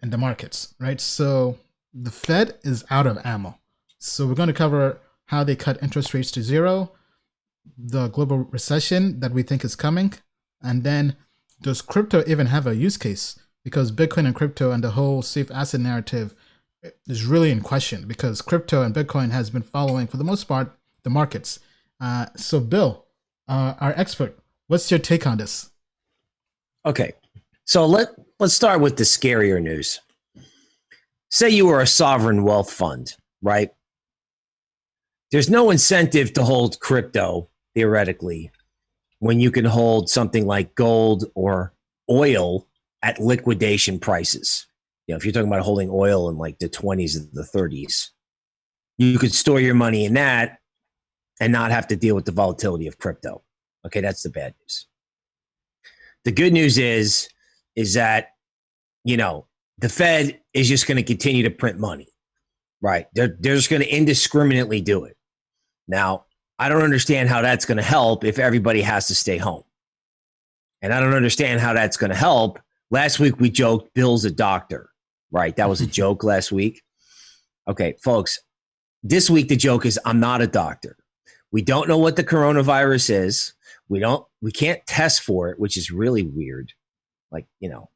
in the markets, right? So the Fed is out of ammo. So we're going to cover how they cut interest rates to zero, the global recession that we think is coming, and then does crypto even have a use case? Because Bitcoin and crypto and the whole safe asset narrative is really in question because crypto and Bitcoin has been following, for the most part, the markets. So Bill, our expert, what's your take on this? Okay, so let's start with the scarier news. Say you were a sovereign wealth fund, right? There's no incentive to hold crypto, theoretically, when you can hold something like gold or oil at liquidation prices. You know, if you're talking about holding oil in like the 20s or the 30s, you could store your money in that and not have to deal with the volatility of crypto. Okay, that's the bad news. The good news is that, you know, the Fed is just going to continue to print money, right? They're just going to indiscriminately do it. Now, I don't understand how that's going to help if everybody has to stay home. And I don't understand how that's going to help. Last week we joked Bill's a doctor, right? That was a joke last week. Okay, folks, this week the joke is I'm not a doctor. We don't know what the coronavirus is. We can't test for it, which is really weird. Like, you know,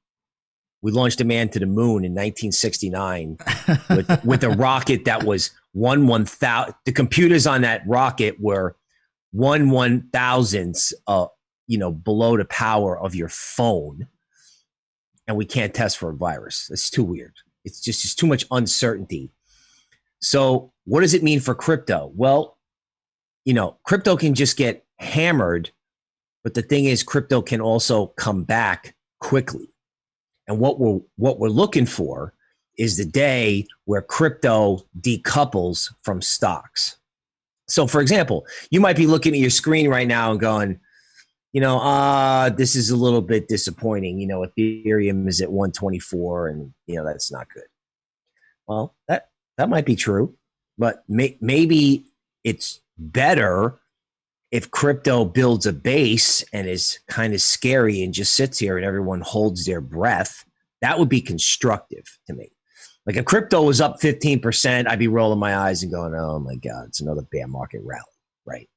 we launched a man to the moon in 1969 with a rocket that was 1/1000. The computers on that rocket were 1/1000th, below the power of your phone. And we can't test for a virus. It's too weird. It's just too much uncertainty. So what does it mean for crypto? Well, you know, crypto can just get hammered, but the thing is, crypto can also come back quickly. And what we're looking for is the day where crypto decouples from stocks. So, for example, you might be looking at your screen right now and going, you know, this is a little bit disappointing. You know, Ethereum is at 124, and you know that's not good. Well, that might be true, but maybe it's better if crypto builds a base and is kind of scary and just sits here and everyone holds their breath. That would be constructive to me. Like if crypto was up 15%, I'd be rolling my eyes and going, oh my God, it's another bear market rally, right?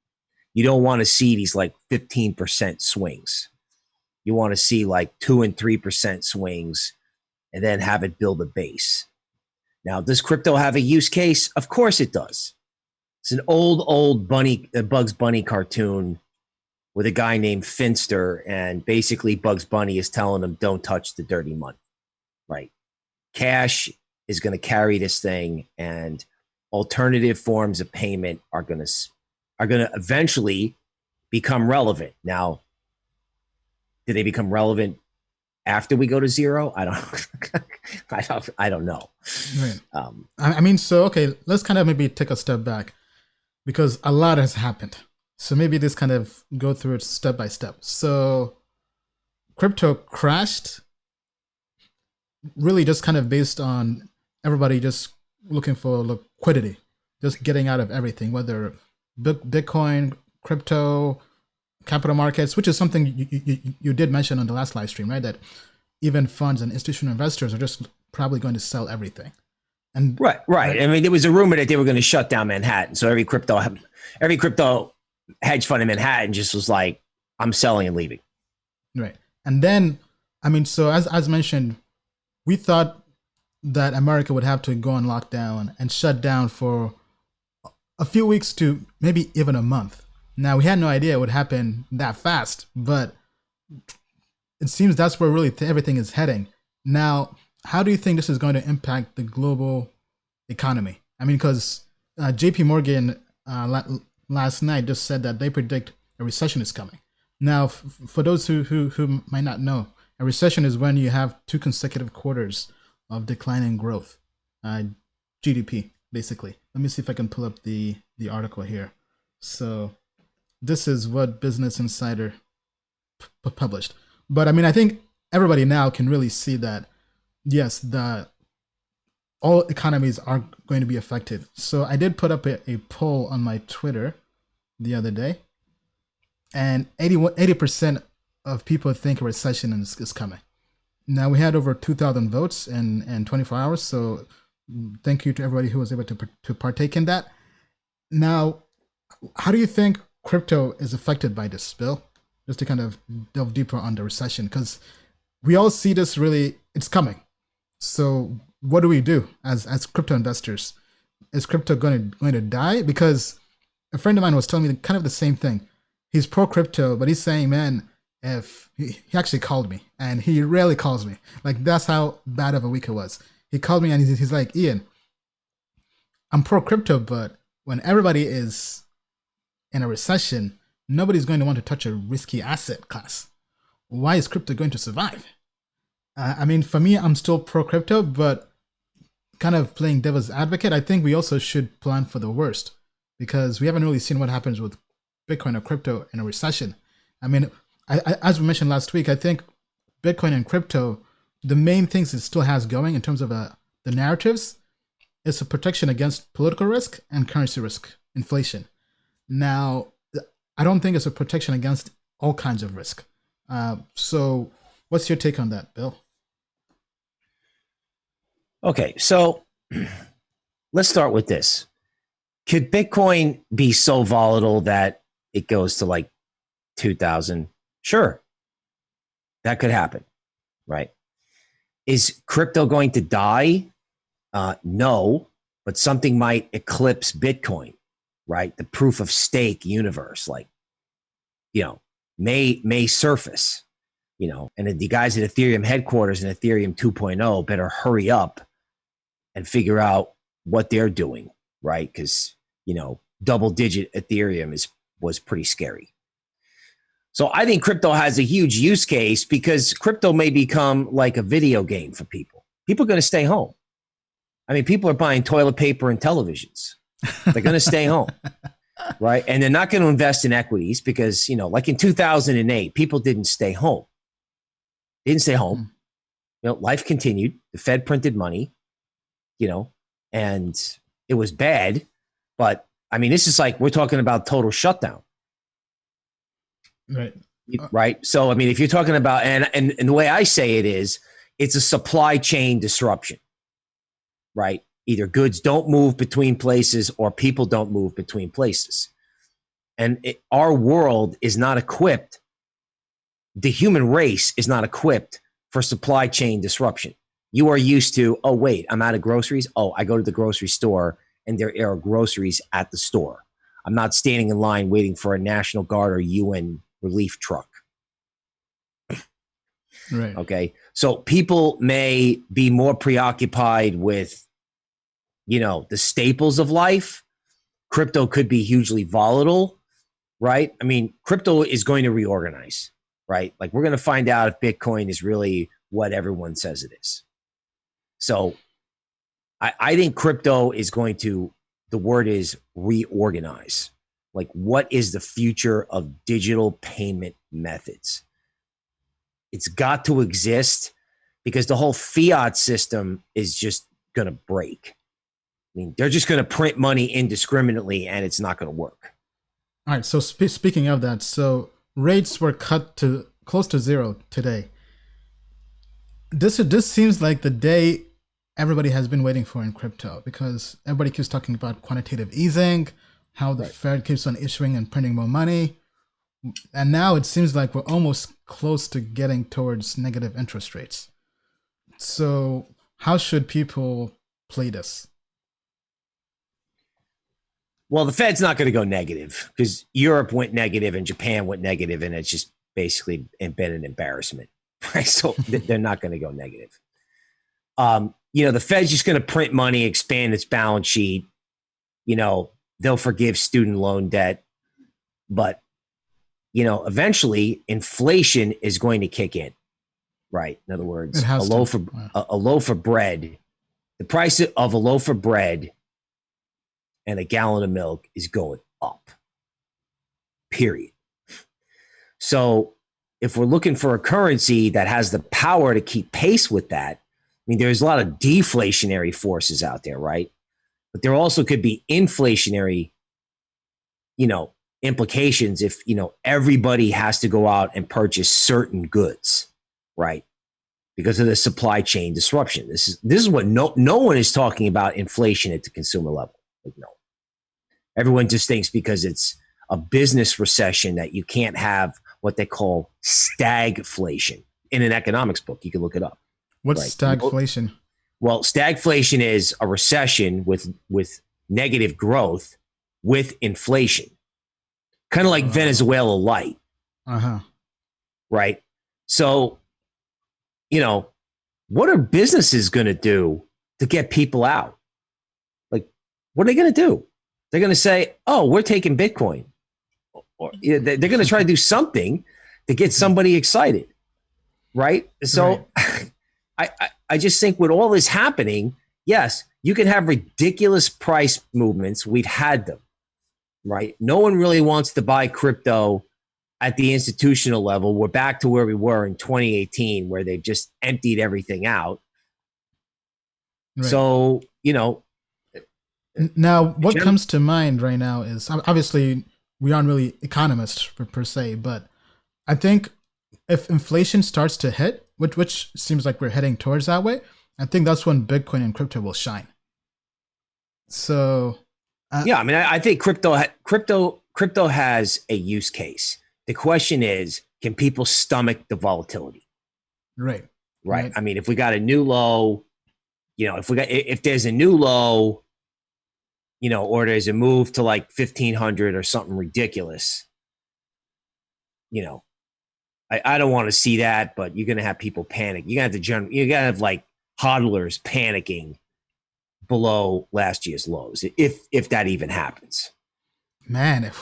You don't want to see these like 15% swings. You want to see like 2 and 3% swings and then have it build a base. Now, does crypto have a use case? Of course it does. It's an old Bugs Bunny cartoon with a guy named Finster, and basically Bugs Bunny is telling him, don't touch the dirty money, right? Cash is going to carry this thing, and alternative forms of payment are going to eventually become relevant. Now, do they become relevant after we go to zero? I don't know. Right. I mean, so, okay, let's kind of maybe take a step back because a lot has happened. So maybe this kind of go through it step by step. So crypto crashed really just kind of based on everybody just looking for liquidity, just getting out of everything, whether Bitcoin, crypto, capital markets, which is something you did mention on the last live stream, right? That even funds and institutional investors are just probably going to sell everything. And right. I mean, there was a rumor that they were going to shut down Manhattan. So every crypto hedge fund in Manhattan just was like, I'm selling and leaving. Right. And then, I mean, so as mentioned, we thought that America would have to go on lockdown and shut down for a few weeks to maybe even a month. Now, we had no idea it would happen that fast, but it seems that's where really everything is heading. Now, how do you think this is going to impact the global economy? I mean, because JP Morgan last night just said that they predict a recession is coming. Now, for those who might not know, a recession is when you have 2 consecutive quarters of declining growth, GDP, basically. Let me see if I can pull up the article here. So this is what Business Insider published. But I mean, I think everybody now can really see that, yes, all economies are going to be affected. So I did put up a poll on my Twitter the other day, and 80% of people think a recession is coming. Now we had over 2,000 votes in 24 hours. So thank you to everybody who was able to partake in that. Now, how do you think crypto is affected by this, Bill? Just to kind of delve deeper on the recession, because we all see this really, it's coming. So what do we do as crypto investors? Is crypto going to die? Because a friend of mine was telling me kind of the same thing. He's pro crypto, but he's saying, man, if he actually called me, and he rarely calls me. Like, that's how bad of a week it was. He called me and he's like, Ian, I'm pro crypto, but when everybody is in a recession, nobody's going to want to touch a risky asset class. Why is crypto going to survive? I mean, for me, I'm still pro crypto, but kind of playing devil's advocate, I think we also should plan for the worst, because we haven't really seen what happens with Bitcoin or crypto in a recession. I mean, as we mentioned last week, I think Bitcoin and crypto, the main things it still has going in terms of the narratives is a protection against political risk and currency risk, inflation. Now, I don't think it's a protection against all kinds of risk. So what's your take on that, Bill? Okay, so let's start with this. Could Bitcoin be so volatile that it goes to like 2,000? Sure, that could happen, right? Is crypto going to die? No, but something might eclipse Bitcoin, right? The proof of stake universe, like, may surface, and the guys at Ethereum headquarters and Ethereum 2.0 better hurry up and figure out what they're doing, right? Because, double digit Ethereum was pretty scary. So I think crypto has a huge use case, because crypto may become like a video game for people. People are going to stay home. I mean, people are buying toilet paper and televisions. They're going to stay home, right? And they're not going to invest in equities because, like in 2008, people didn't stay home. Life continued. The Fed printed money, and it was bad. But I mean, this is like, we're talking about total shutdown. Right. Right. So, I mean, if you're talking about, and the way I say it is, it's a supply chain disruption, right? Either goods don't move between places or people don't move between places. And our world is not equipped. The human race is not equipped for supply chain disruption. You are used to, oh, wait, I'm out of groceries. Oh, I go to the grocery store and there are groceries at the store. I'm not standing in line waiting for a National Guard or UN relief truck. Right. Okay. So people may be more preoccupied with, the staples of life. Crypto could be hugely volatile, right? I mean, crypto is going to reorganize, right? Like, we're going to find out if Bitcoin is really what everyone says it is. So I think crypto is going to, the word is reorganize. Like, what is the future of digital payment methods? It's got to exist, because the whole fiat system is just going to break. I mean, they're just going to print money indiscriminately, and it's not going to work. All right. So speaking of that, so rates were cut to close to zero today. This seems like the day everybody has been waiting for in crypto, because everybody keeps talking about quantitative easing, how the Fed keeps on issuing and printing more money. And now it seems like we're almost close to getting towards negative interest rates. So how should people play this? Well, the Fed's not going to go negative, because Europe went negative and Japan went negative, and it's just basically been an embarrassment, right? So they're not going to go negative. The Fed's just going to print money, expand its balance sheet. They'll forgive student loan debt, but eventually inflation is going to kick in, right? In other words, a loaf of bread, the price of a loaf of bread and a gallon of milk is going up, period. So if we're looking for a currency that has the power to keep pace with that, I mean, there's a lot of deflationary forces out there, right? But there also could be inflationary, implications if, everybody has to go out and purchase certain goods, right? because of the supply chain disruption. This is what no one is talking about inflation at the consumer level. Like, no, everyone just thinks because it's a business recession that you can't have what they call stagflation in an economics book. You can look it up. What's right? stagflation? Well, stagflation is a recession with negative growth with inflation, kind of like Venezuela light. Right. So, what are businesses going to do to get people out? Like, what are they going to do? They're going to say, "Oh, we're taking Bitcoin," or they're going to try to do something to get somebody excited, right? So, right. I just think with all this happening, yes, you can have ridiculous price movements. We've had them, right? No one really wants to buy crypto at the institutional level. We're back to where we were in 2018, where they've just emptied everything out. Right. So, now what comes to mind right now is, obviously we aren't really economists per se, but I think if inflation starts to hit, which seems like we're heading towards that way, I think that's when Bitcoin and crypto will shine. So, I think crypto has a use case. The question is, can people stomach the volatility? Right. I mean, if we got a new low, if there's a new low, or there's a move to like 1,500 or something ridiculous, I don't want to see that, but you're going to have people panic. You're going to have like hodlers panicking below last year's lows, if that even happens. Man, if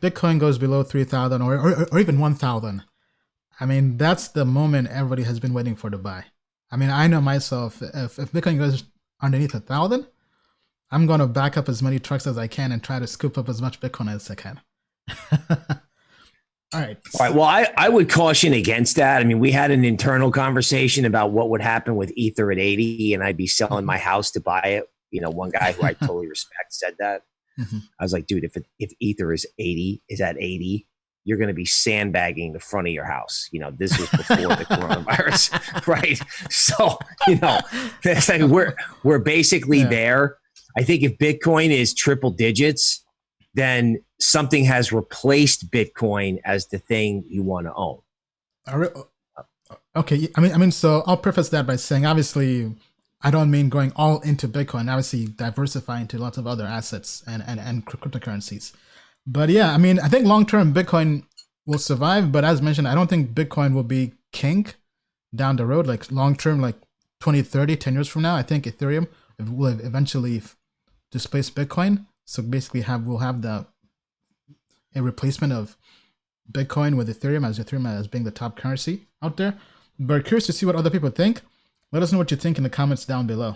Bitcoin goes below 3,000 or even 1,000, I mean, that's the moment everybody has been waiting for to buy. I mean, I know myself, if Bitcoin goes underneath 1,000, I'm going to back up as many trucks as I can and try to scoop up as much Bitcoin as I can. All right. Well, I would caution against that. I mean, we had an internal conversation about what would happen with Ether at 80, and I'd be selling my house to buy it. One guy who I totally respect said that. Mm-hmm. I was like, dude, if Ether is at 80, you're going to be sandbagging the front of your house. This was before the coronavirus, right? So, it's like we're basically there. I think if Bitcoin is triple digits, then something has replaced Bitcoin as the thing you want to own. Okay. I mean, so I'll preface that by saying, obviously, I don't mean going all into Bitcoin, obviously diversifying into lots of other assets and cryptocurrencies. But yeah, I mean, I think long-term Bitcoin will survive, but as mentioned, I don't think Bitcoin will be king down the road, like long-term, like 20, 30, 10 years from now. I think Ethereum will eventually displace Bitcoin. So basically we'll have a replacement of Bitcoin with Ethereum as being the top currency out there. But curious to see what other people think. Let us know what you think in the comments down below.